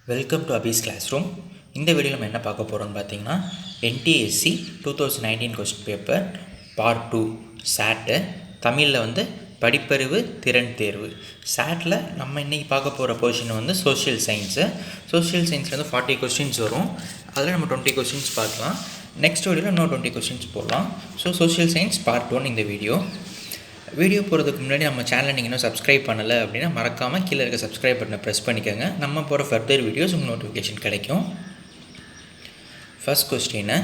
Welcome to Abi's classroom. இந்த video நம்ம என்ன பார்க்க போகிறோம்னு பார்த்தீங்கன்னா NTSE 2019 question paper part 2 SAT தமிழில் வந்து படிப்பறிவு திறன் தேர்வு. சாட்டில் நம்ம இன்றைக்கி பார்க்க போகிற பொசிஷன் வந்து சோஷியல் சயின்ஸு. சோஷியல் சயின்ஸில் வந்து 40 கொஸ்டின்ஸ் வரும். அதில் நம்ம 20 கொஸ்டின்ஸ் பார்க்கலாம். நெக்ஸ்ட் வீடியோவில் இன்னும் 20 கொஸ்டின்ஸ் போடலாம். சோஷியல் சயின்ஸ் பார்ட் 1 இந்த வீடியோ போகிறதுக்கு முன்னாடி நம்ம சேனலை நீங்கள் இன்னும் சப்ஸ்கிரைப் பண்ணலை அப்படின்னா மறக்காமல் கீழே இருக்க சப்ஸ்கிரைப் பட்டனை ப்ரெஸ் பண்ணிக்கோங்க. நம்ம போகிற ஃபர்தர் வீடியோஸ் உங்களுக்கு நோட்டிஃபிகேஷன் கிடைக்கும். ஃபர்ஸ்ட் கொஸ்டினை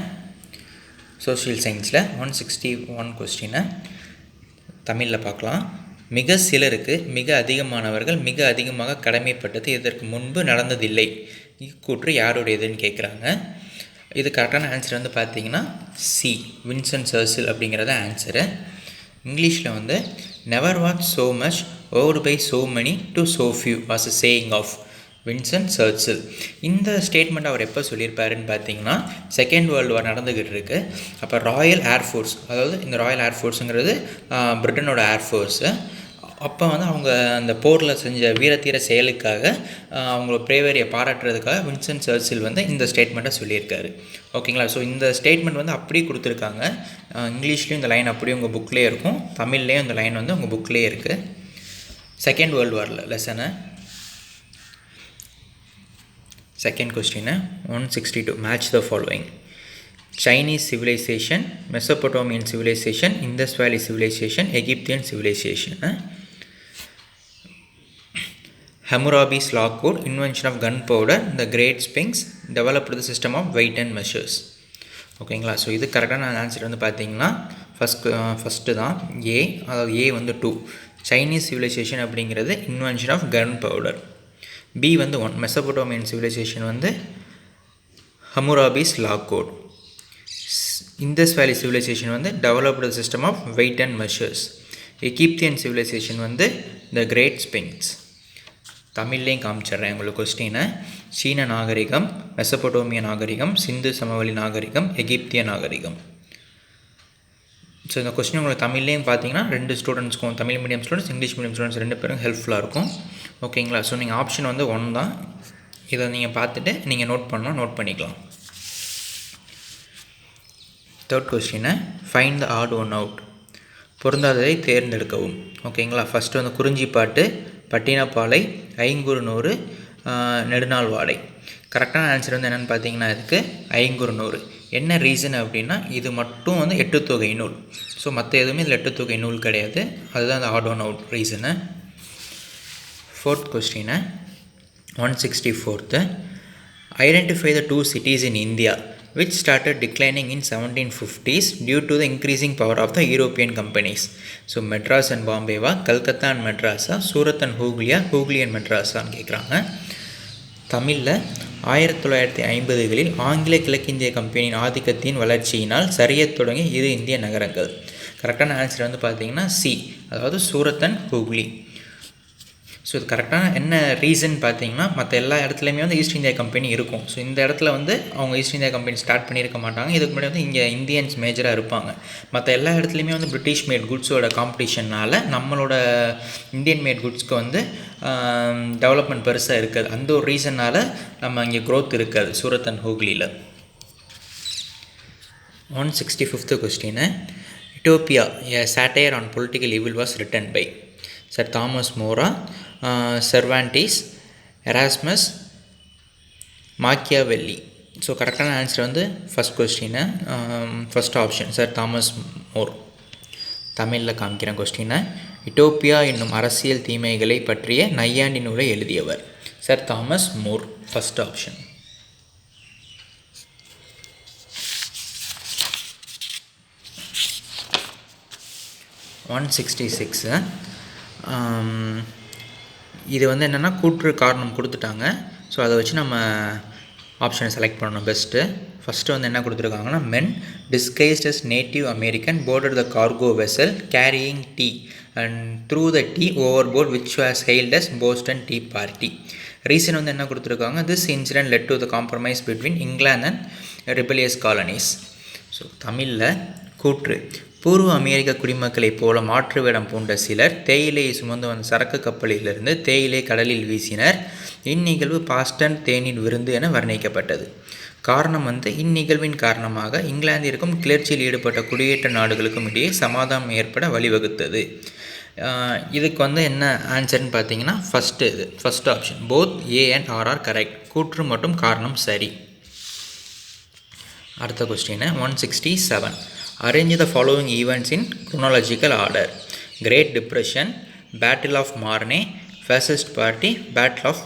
சோஷியல் சயின்ஸில் 161 கொஸ்டினை தமிழில் பார்க்கலாம். மிக சிலருக்கு மிக அதிகமானவர்கள் மிக அதிகமாக கடமைப்பட்டது இதற்கு முன்பு நடந்ததில்லை. இக்கூற்று யாருடையதுன்னு கேட்குறாங்க. இது கரெக்டான ஆன்சர் வந்து பார்த்தீங்கன்னா சி, வின்சென்ட் சர்ச்சில் அப்படிங்கிறத ஆன்சரு. இங்கிலீஷில் வந்து never what so much owed by so many to so few was a saying of Vincent Churchill. இந்த ஸ்டேட்மெண்ட் அவர் எப்போ சொல்லியிருப்பாருன்னு பார்த்தீங்கன்னா செகண்ட் வேர்ல்டு வார் நடந்துக்கிட்டு இருக்கு. அப்போ ராயல் ஏர்ஃபோர்ஸ், அதாவது இந்த ராயல் ஏர்ஃபோர்ஸுங்கிறது பிரிட்டனோட ஏர்ஃபோர்ஸு. அப்போ வந்து அவங்க அந்த போரில் செஞ்ச வீரத்தீர செயலுக்காக அவங்களோட பிரேவரியை பாராட்டுறதுக்காக வின்சென்ட் சர்ச்சில் வந்து இந்த ஸ்டேட்மெண்ட்டை சொல்லியிருக்காரு. ஓகேங்களா? ஸோ இந்த ஸ்டேட்மெண்ட் வந்து அப்படியே கொடுத்துருக்காங்க. இங்கிலீஷ்லேயும் இந்த லைன் அப்படியே உங்கள் புக்லேயே இருக்கும், தமிழ்லேயும் இந்த லைன் வந்து உங்கள் புக்லேயே இருக்குது. செகண்ட் வேர்ல்டு வாரில் லெசனை. செகண்ட் கொஸ்டினை 162 match the following. Chinese civilization, Mesopotamian civilization, Indus Valley civilization, Egyptian civilization. Hammurabi's law code, invention of gunpowder, the Great Sphinx, developed the system of weight and measures. ஓகேங்களா? So இது கரெக்டான answer வந்து பார்த்தீங்கன்னா first தான் ஏ, அதாவது A வந்து 2 Chinese civilisation அப்படிங்கிறது invention of gunpowder. B வந்து 1 மெசபோட்டோமியன் சிவிலைசேஷன் வந்து Hammurabi's law code. Indus valley civilisation வந்து developed system of weight and measures. Egyptian civilisation வந்து த கிரேட் ஸ்பிங்ஸ். தமிழ்லேயும் காமிச்சிட்றேன் உங்களுக்கு கொஸ்டினை. சீன நாகரிகம், மெசபோட்டோமிய நாகரிகம், சிந்து சமவெளி நாகரிகம், எகிப்திய நாகரிகம். ஸோ இந்த கொஸ்டின் உங்களுக்கு தமிழ்லேயும் பார்த்தீங்கன்னா 2 ஸ்டூடெண்ட்ஸ்க்கும், Tamil medium students, English medium students 2 பேரும் ஹெல்ப்ஃபுல்லாக இருக்கும். ஓகேங்களா? ஸோ நீங்கள் ஆப்ஷன் வந்து 1 தான். இதை நீங்கள் பார்த்துட்டு நீங்கள் நோட் பண்ணிக்கலாம். தேர்ட் கொஸ்டினை find the odd one out. பொருந்தாததை தேர்ந்தெடுக்கவும். ஓகேங்களா? ஃபஸ்ட்டு வந்து குறிஞ்சிப்பாட்டு, பட்டினப்பாலை, ஐங்குறுநூறு, நெடுநாள் வாடை. கரெக்டான ஆன்சர் வந்து என்னென்னு பார்த்தீங்கன்னா இதுக்கு ஐங்குறுநூறு. என்ன ரீசன் அப்படின்னா இது மட்டும் வந்து 8 தொகை நூல். ஸோ மற்ற எதுவுமே இதில் 8 தொகை நூல் கிடையாது. அதுதான் அந்த odd one out reason. Fourth கொஸ்டினை 164th. Identify the 2 cities in India which started declining in 1750s due to the increasing power of the European companies. So Madras and Bombay வா, கல்கத்தா அண்ட் மெட்ராஸா, சூரத் அண்ட் ஹூக்லியா, Hooghly and மெட்ராஸான்னு கேட்குறாங்க. தமிழில் 1950களில் ஆங்கில கிழக்கிந்திய கம்பெனியின் ஆதிக்கத்தின் வளர்ச்சியினால் சரியத் தொடங்கி இரு இந்திய நகரங்கள். கரெக்டான ஆன்சர் வந்து பார்த்தீங்கன்னா சி, அதாவது சூரத் அண்ட் ஹூக்லி. ஸோ இது கரெக்டான என்ன ரீசன் பார்த்தீங்கன்னா மற்ற எல்லா இடத்துலையுமே வந்து ஈஸ்ட் இந்தியா கம்பெனி இருக்கும். ஸோ இந்த இடத்துல வந்து அவங்க ஈஸ்ட் இந்தியா கம்பெனி ஸ்டார்ட் பண்ணியிருக்க மாட்டாங்க. இதுக்கு முன்னாடி வந்து இங்கே இந்தியன்ஸ் மேஜராக இருப்பாங்க. மற்ற எல்லா இடத்துலையுமே வந்து பிரிட்டிஷ் மேட் குட்ஸோட காம்படிஷனால் நம்மளோட இந்தியன் மேட் குட்ஸ்க்கு வந்து டெவலப்மெண்ட் பெருசாக இருக்காது. அந்த ஒரு ரீசனால் நம்ம இங்கே க்ரோத் இருக்காது சூரத் அண்ட் ஹூக்லியில். 165th question. Utopia, a satire on political evil, was written by Sir Thomas More, Cervantes, Erasmus, Machiavelli. So கரெக்டான ஆன்சர் வந்து ஃபஸ்ட் கொஸ்டினை, ஃபஸ்ட் ஆப்ஷன் சர் தாமஸ் மோர். தமிழில் காமிக்கிறேன் கொஸ்டினை. யூட்டோப்பியா என்னும் அரசியல் தீமைகளை பற்றிய நையாண்டி நூலை எழுதியவர் Sir Thomas More. First option. இது வந்து என்னென்னா கூற்று காரணம் கொடுத்துட்டாங்க. ஸோ அதை வச்சு நம்ம ஆப்ஷனை செலக்ட் பண்ணணும் பெஸ்ட்டு. ஃபஸ்ட்டு வந்து என்ன கொடுத்துருக்காங்கன்னா men disguised as native American boarded the cargo vessel carrying tea and threw the tea overboard which was hailed as Boston tea party. Reason வந்து என்ன கொடுத்துருக்காங்க, this incident led to the compromise between England and rebellious colonies. So தமிழில் கூற்று பூர்வ அமெரிக்க குடிமக்களைப் போல மாற்று வேடம் பூண்ட சிலர் தேயிலையை சுமந்து வந்த சரக்கு கப்பலிலிருந்து தேயிலை கடலில் வீசினர். இந்நிகழ்வு பாஸ்டன் தேநீர் விருந்து என வர்ணிக்கப்பட்டது. காரணம் இந்நிகழ்வின் காரணமாக இங்கிலாந்திற்கும் கிளர்ச்சியில் ஈடுபட்ட குடியேற்ற நாடுகளுக்கும் இடையே சமாதானம் ஏற்பட வழிவகுத்தது. இதுக்கு என்ன ஆன்சர்னு பார்த்தீங்கன்னா first option both A and R correct. கூற்று மற்றும் காரணம் சரி. அடுத்த question 167. Arrange the following events in chronological order. Great depression, battle of Marne, fascist party, battle of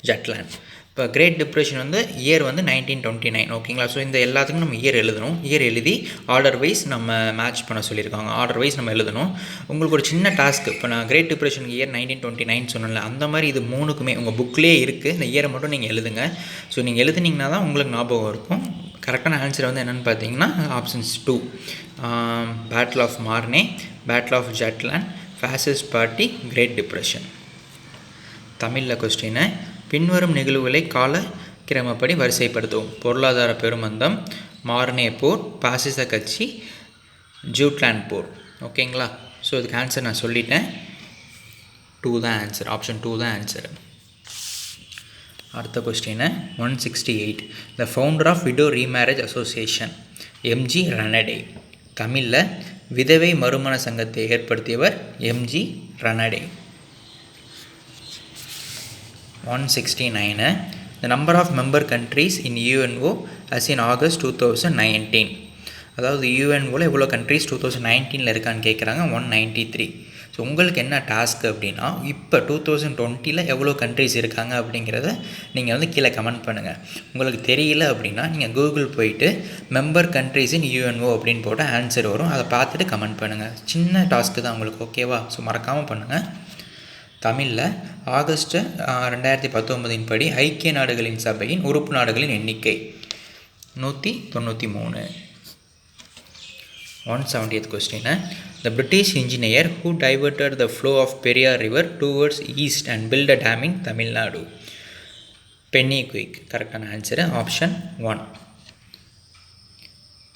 Jutland. இப்போ கிரேட் டிப்ரெஷன் இயர் 1929. ஓகேங்களா. ஸோ இந்த எல்லாத்துக்கும் நம்ம இயர் எழுதணும். இயர் எழுதி ஆர்டர் வைஸ் நம்ம மேட்ச் பண்ண சொல்லியிருக்காங்க. ஆர்டர் வைஸ் நம்ம எழுதணும். உங்களுக்கு ஒரு சின்ன டாஸ்க், இப்போ நான் கிரேட் டிப்ரெஷனுக்கு இயர் 1929 சொன்னேன்ல, அந்த மாதிரி இது மூணுக்குமே உங்கள் புக்லேயே இருக்குது. இந்த இயரை மட்டும் நீங்கள் எழுதுங்க. ஸோ நீங்கள் எழுதுனீங்கன்னா தான் உங்களுக்கு ஞாபகம் இருக்கும். கரெக்டான ஆன்சர் என்னென்னு பார்த்தீங்கன்னா options 2, battle of Marne, battle of Jutland, fascist party, great depression. Tamil question. பின்வரும் நிகழ்வுகளை கால கிரமப்படி வரிசைப்படுத்துவோம். பொருளாதார பெருமந்தம், மார்னே போர், பாசிச கட்சி, ஜூட்லாண்ட் போர். ஓகேங்களா. ஸோ இதுக்கு ஆன்சர் நான் சொல்லிட்டேன். 2 தான் ஆன்சர். ஆப்ஷன் 2 தான் ஆன்சர். அடுத்த question 168. The founder of widow remarriage association, M G Ranade. தமிழில் விதவை மறுமண சங்கத்தை ஏற்படுத்தியவர் M G Ranade. 169. The number of member countries in UNO as in August 2019. அதாவது யூஎன்ஓவில் எவ்வளோ கண்ட்ரிஸ் 2019 இருக்கான்னு கேட்குறாங்க. 193. ஸோ உங்களுக்கு என்ன டாஸ்க் அப்படின்னா, இப்போ 2020 எவ்வளோ கண்ட்ரிஸ் இருக்காங்க அப்படிங்கிறத நீங்கள் கீழே கமெண்ட் பண்ணுங்கள். உங்களுக்கு தெரியல அப்படின்னா நீங்கள் கூகுள் போயிட்டு மெம்பர் கண்ட்ரிஸ் இன் யூஎன்ஓ அப்படின்னு போட்டால் ஆன்சர் வரும். அதை பார்த்துட்டு கமெண்ட் பண்ணுங்கள். சின்ன டாஸ்க்கு தான் உங்களுக்கு. ஓகேவா. ஸோ மறக்காமல் பண்ணுங்கள். தமிழில் ஆகஸ்ட் 2019 படி ஐக்கிய நாடுகளின் சபையின் உறுப்பு நாடுகளின் எண்ணிக்கை 193. 170th question. The British engineer who diverted the flow of Periyar river towards east and built a dam in Tamil Nadu. Pennikuik. கரெக்டான ஆன்சர் ஆப்ஷன் 1.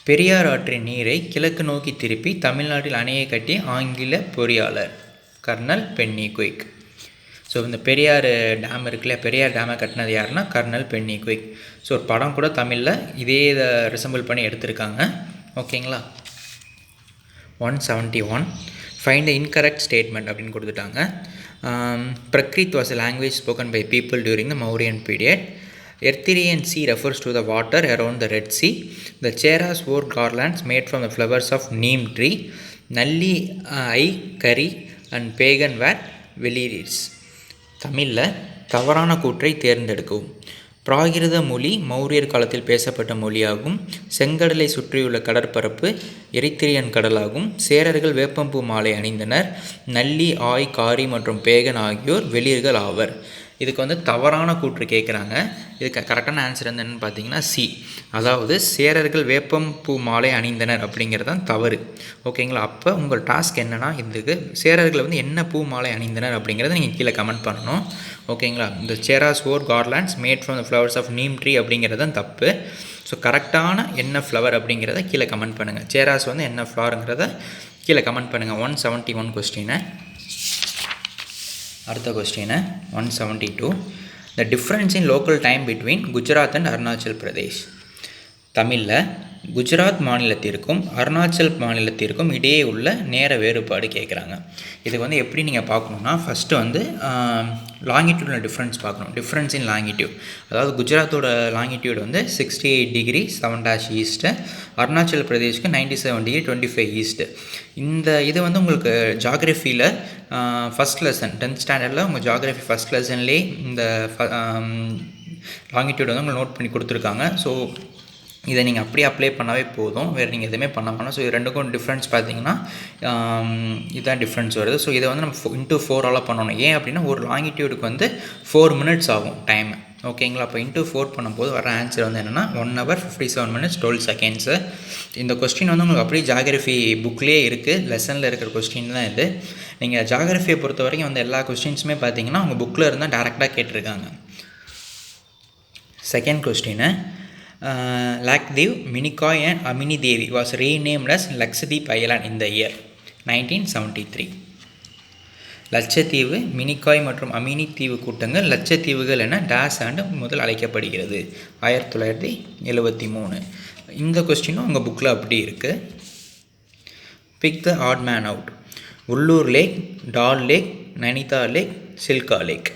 பெரியார் ஆற்றின் நீரை கிழக்கு நோக்கி திருப்பி தமிழ்நாட்டில் அணையை கட்டிய ஆங்கில பொறியாளர் கர்னல் பென்னிகுயிக். ஸோ இந்த பெரியார் டேம் இருக்குல்ல, பெரியார் டேமை கட்டினது யாருன்னா கர்னல் பென்னிகுயிக். ஸோ ஒரு படம் கூட தமிழில் இதே இதை ரிசம்பிள் பண்ணி எடுத்திருக்காங்க. ஓகேங்களா. 171. ஃபைண்ட் த இன்கரெக்ட் ஸ்டேட்மெண்ட் அப்படின்னு கொடுத்துட்டாங்க. Prakrit was a language spoken by people during the Mauryan period. Erythraean Sea refers to the water around the Red Sea. The Cheras wore garlands made from the flowers of neem tree. Nalli, Kari and pagan were வெளியீட்ஸ். தமிழில் தவறான கூற்றை தேர்ந்தெடுக்கவும். பிராகிருத மொழி மௌரியர் காலத்தில் பேசப்பட்ட மொழியாகும். செங்கடலை சுற்றியுள்ள கடற்பரப்பு எரித்திரியன் கடலாகும். சேரர்கள் வேப்பம்பூ மாலை அணிந்தனர். நல்லி, காரி மற்றும் பேகன் ஆகியோர் வெளியர்கள் ஆவர். இதுக்கு தவறான கூற்று கேட்குறாங்க. இதுக்கு கரெக்டான ஆன்சர் என்னன்னு பார்த்தீங்கன்னா சி. அதாவது சேரர்கள் வேப்பம்பூ மாலை அணிந்தனர் அப்படிங்கிறது தான் தவறு. ஓகேங்களா. அப்போ உங்கள் டாஸ்க் என்னென்னா, இதுக்கு சேரர்கள் என்ன பூ மாலை அணிந்தனர் அப்படிங்கிறத நீங்கள் கீழே கமெண்ட் பண்ணணும். ஓகேங்களா. இந்த சேராஸ் or garlands made from the flowers of neem tree அப்படிங்கிறது தான் தப்பு. ஸோ கரெக்டான என்ன ஃப்ளவர் அப்படிங்கிறத கீழே கமெண்ட் பண்ணுங்கள். சேராஸ் என்ன ஃப்ளவருங்கிறத கீழே கமெண்ட் பண்ணுங்கள். 171 கொஸ்டினை. அடுத்த question 172. The difference in local time between Gujarat and Arunachal Pradesh. தமிழில் குஜராத் மாநிலத்திற்கும் அருணாச்சல் மாநிலத்திற்கும் இடையே உள்ள நேர வேறுபாடு கேட்குறாங்க. இதுக்கு எப்படி நீங்கள் பார்க்கணுன்னா, ஃபஸ்ட்டு லாங்கிடியூடில் டிஃப்ரென்ஸ் பார்க்கணும். Difference in longitude. அதாவது குஜராத்தோட லாங்கிடியூட் 68 டிகிரி 7' ஈஸ்ட்டு, அருணாச்சல் பிரதேஷ்க்கு 97 டிகிரி 25 ஈஸ்ட்டு. இந்த இது உங்களுக்கு ஜாகிரஃபியில் ஃபஸ்ட் லெசன் 10th ஸ்டாண்டர்டில் உங்கள் ஜாகிரஃபி ஃபஸ்ட் லெசன்லேயே இந்த லாங்கிடியூட் உங்களுக்கு நோட் பண்ணி கொடுத்துருக்காங்க. ஸோ இதை நீங்கள் அப்படியே அப்ளை பண்ணாவே போதும். வேறு நீங்கள் எதுவுமே பண்ண வேணாம். ஸோ இது ரெண்டுக்கும் டிஃப்ரென்ஸ் பார்த்தீங்கன்னா இதுதான் டிஃப்ரென்ஸ் வருது. ஸோ இதை நம்ம இன்ட்டு 4ஆல் பண்ணணும். ஏன் அப்படின்னா ஒரு லாங்கிடியூடுக்கு 4 minutes ஆகும் டைம். ஓகேங்களா. அப்போ இன்ட்டு 4 பண்ணும்போது வர ஆன்சர் என்னென்னா 1 hour 57 minutes 12 seconds. இந்த கொஸ்டின் உங்களுக்கு அப்படியே ஜாகிரஃபி புக்லேயே இருக்குது. லெசனில் இருக்கிற கொஸ்டின் தான் இது. நீங்கள் ஜாகிரஃபியை பொறுத்த வரைக்கும் எல்லா கொஸ்டின்ஸுமே பார்த்தீங்கன்னா உங்கள் புக்கில் இருந்தால் டேரெக்டாக கேட்டிருக்காங்க. Second question. Lakdweep, Minicoy and Amini Devi was renamed as Lakshadweep Island in the year 1973. லட்சத்தீவு, மினிகாய் மற்றும் அமினி தீவு கூட்டங்கள் லட்சத்தீவுகள் என டேஸ் ஆண்டு முதல் அழைக்கப்படுகிறது 1973. இந்த கொஸ்டினும் உங்கள் புக்கில் அப்படி இருக்குது. Big the odd man out. உள்ளூர் லேக், டால் லேக், நைனிதால் லேக், சில்கா லேக்.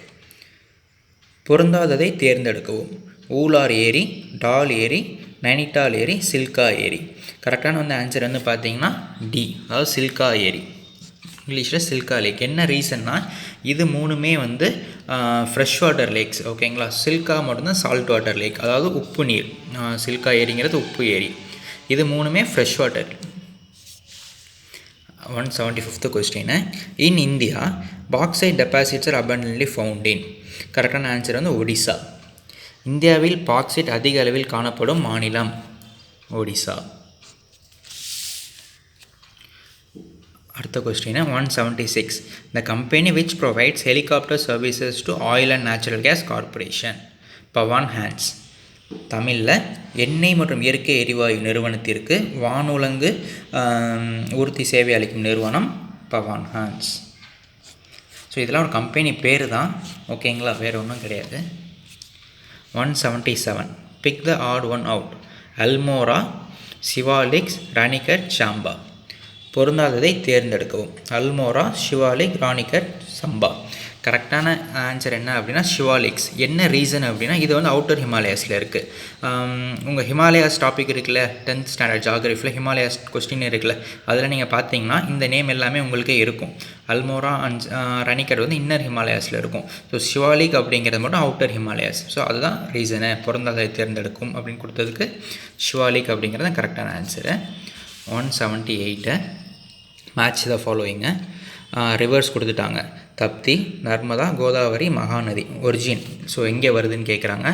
பொருந்தாததை தேர்ந்தெடுக்கவும். ஊலார் ஏரி, டால் ஏரி, நைனிடால் ஏரி, சில்கா ஏரி. கரெக்டான ஆன்சர் பார்த்தீங்கன்னா டி, அதாவது சில்கா ஏரி. இங்கிலீஷில் சில்கா லேக். என்ன ரீசன்னா இது மூணுமே ஃப்ரெஷ் வாட்டர் லேக்ஸ். ஓகேங்களா. சில்கா மட்டும்தான் சால்ட் வாட்டர் லேக், அதாவது உப்பு நீர். சில்கா ஏரிங்கிறது உப்பு ஏரி. இது மூணுமே fresh water. 175th question. In India bauxite deposits are abundantly found in. கரெக்டான ஆன்சர் ஒடிசா. இந்தியாவில் பாக்சைட் அதிக அளவில் காணப்படும் மாநிலம் ஒடிசா. அடுத்த question 176. The company which provides helicopter services to oil and natural gas corporation. Pawan Hans. தமிழில் எண்ணெய் மற்றும் இயற்கை எரிவாயு நிறுவனத்திற்கு வானுலங்கு ஊர்தி சேவை அளிக்கும் நிறுவனம் பவான் ஹான்ஸ். ஸோ இதெல்லாம் ஒரு கம்பெனி பேர் தான். ஓகேங்களா, வேறு ஒன்றும் கிடையாது. 177. Pick the odd one out. Almora, Siwaliks, Ranikhet, Chamba. பொருந்தாததை தேர்ந்தெடுக்கவும். அல்மோரா, சிவாலிக், ராணிகட், சம்பா. கரெக்டான ஆன்சர் என்ன அப்படின்னா சிவாலிக்ஸ். என்ன ரீசன் அப்படின்னா இது அவுட்டர் ஹிமாலயாஸில் இருக்குது. உங்கள் ஹிமாலயாஸ் டாபிக் இருக்குல்ல, 10th ஸ்டாண்டர்ட் ஜாகிரஃபியில் ஹிமாலயாஸ் கொஸ்டின் இருக்குல்ல, அதில் நீங்கள் பார்த்தீங்கன்னா இந்த நேம் எல்லாமே உங்களுக்கே இருக்கும். அல்மோரா அண்ட் ராணிகட் இன்னர் ஹிமாலயாஸில் இருக்கும். ஸோ சிவாலிக் அப்படிங்கிறது மட்டும் அவுட்டர் ஹிமாலயாஸ். ஸோ அதுதான் ரீசனு. பொருந்தாததை தேர்ந்தெடுக்கும் அப்படின்னு கொடுத்ததுக்கு சிவாலிக் அப்படிங்கிறது தான் கரெக்டான answer. 178. Match the following. Rivers கொடுத்துட்டாங்க. தப்தி, நர்மதா, கோதாவரி, மகாநதி. ஒரிஜின் ஸோ எங்கே வருதுன்னு கேட்குறாங்க.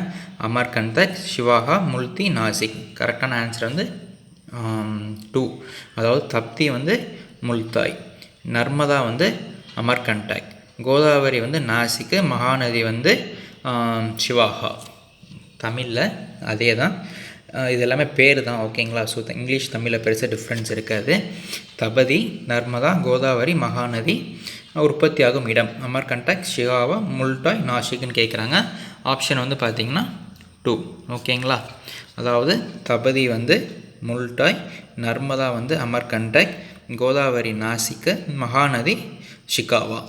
அமர்கந்தக், சிவாகா, முல்தி, நாசிக். கரெக்டான ஆன்சர் 2. அதாவது தப்தி முல்தாய், நர்மதா அமர்கண்டக், கோதாவரி நாசிக்கு, மகாநதி சிவாகா. தமிழில் அதே தான். இது எல்லாமே பேர் தான். ஓகேங்களா. ஸோ இங்கிலீஷ் தமிழில் பெருசாக டிஃப்ரென்ஸ் இருக்காது. தபதி, நர்மதா, கோதாவரி, மகாநதி. உற்பத்தியாகும் இடம் அமர்கண்டக், ஷிகாவா, முல்டாய், நாசிக்னு கேட்குறாங்க. ஆப்ஷன் பார்த்திங்கன்னா 2. ஓகேங்களா. அதாவது தபதி முல்டாய், நர்மதா அமர்கண்டக், கோதாவரி நாசிக்கு, மகாநதி ஷிகாவா.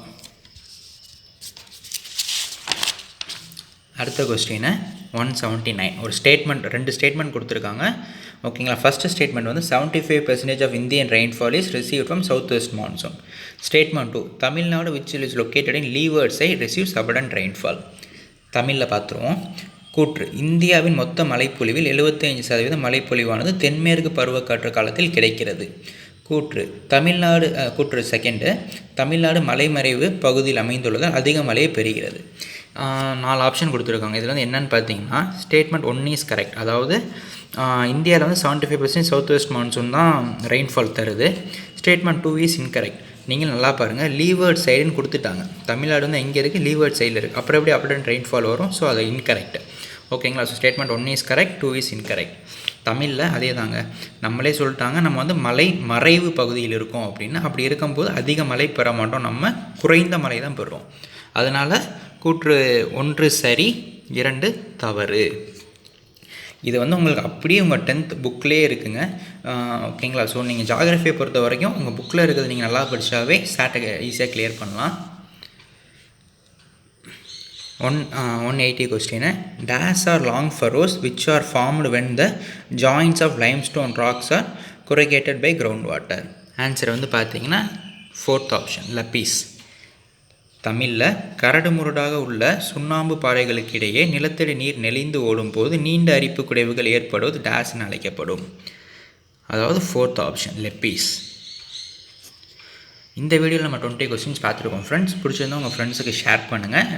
அடுத்த கொஸ்டின் 179. ஒரு ஸ்டேட்மெண்ட், 2 ஸ்டேட்மெண்ட் கொடுத்துருக்காங்க. ஓகேங்களா. First statement 75% of Indian rainfall is receive from south west monsoon. Statement 2. Tamil Nadu which is located in leeward side receives abundant rainfall. தமிழில் பார்த்துருவோம். கூற்று. இந்தியாவின் மொத்த மழைப்பொழிவில் 75% மழைப்பொழிவானது தென்மேற்கு பருவக்காற்று காலத்தில் கிடைக்கிறது. கூற்று. தமிழ்நாடு கூற்று செகண்டு. தமிழ்நாடு மலைமறைவு பகுதியில் அமைந்துள்ளதால் அதிக மழையை பெறுகிறது. 4 ஆப்ஷன் கொடுத்துருக்காங்க. இதில் என்னென்னு பார்த்தீங்கன்னா ஸ்டேட்மெண்ட் 1 இஸ் கரெக்ட். அதாவது இந்தியாவில் 75% சவுத் வெஸ்ட் மான்சூன் தான் ரெயின்ஃபால் தருது. Statement 2 is incorrect. நீங்கள் நல்லா பாருங்கள், லீவர்ட் சைடுன்னு கொடுத்துட்டாங்க. தமிழ்நாடு எங்கே இருக்குது? லீவர்ட் சைடில் இருக்குது. அப்புறம் எப்படி அப்டன்ட் ரெயின்ஃபால் வரும்? ஸோ அது இன்கரெக்ட். ஓகேங்களா. So statement 1 is correct, 2 is incorrect. தமிழில் அதே தாங்க. நம்மளே சொல்லிட்டாங்க, நம்ம மலை மறைவு பகுதியில் இருக்கோம் அப்படின்னு. அப்படி இருக்கும்போது அதிக மழை பெற மாட்டோம், நம்ம குறைந்த மழை தான் பெறுவோம். அதனால் கூற்று 1 சரி, 2 தவறு. இது உங்களுக்கு அப்படியே உங்கள் 10th புக்லேயே இருக்குங்க. ஓகேங்களா. ஸோ நீங்கள் ஜாகிரஃபியை பொறுத்த வரைக்கும் உங்கள் புக்கில் இருக்கிறது நீங்கள் நல்லா படித்தாவே ஸ்டாட்டை ஈஸியாக கிளியர் பண்ணலாம். 180 question. These are long furrows which are formed when the joints of limestone rocks are corrugated by ground water. Answer பார்த்தீங்கன்னா 4th ஆப்ஷன் லப்பீஸ். தமிழில் கரடு முரடாக உள்ள சுண்ணாம்பு பாறைகளுக்கு இடையே நிலத்தடி நீர் நெளிந்து ஓடும் போது நீண்ட அரிப்பு குடைவுகள் ஏற்படுவது டேஸ்ன்னு அழைக்கப்படும். அதாவது 4th ஆப்ஷன் லெப்பீஸ். இந்த வீடியோவில் நம்ம 20 கொஸ்டின்ஸ் பார்த்துருக்கோம் ஃப்ரெண்ட்ஸ். பிடிச்சிருந்தா உங்கள் ஃப்ரெண்ட்ஸுக்கு ஷேர் பண்ணுங்கள்.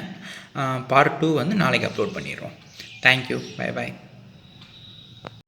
பார்ட் 2 நாளைக்கு அப்லோட் பண்ணிடுறோம். தேங்க்யூ. Bye bye.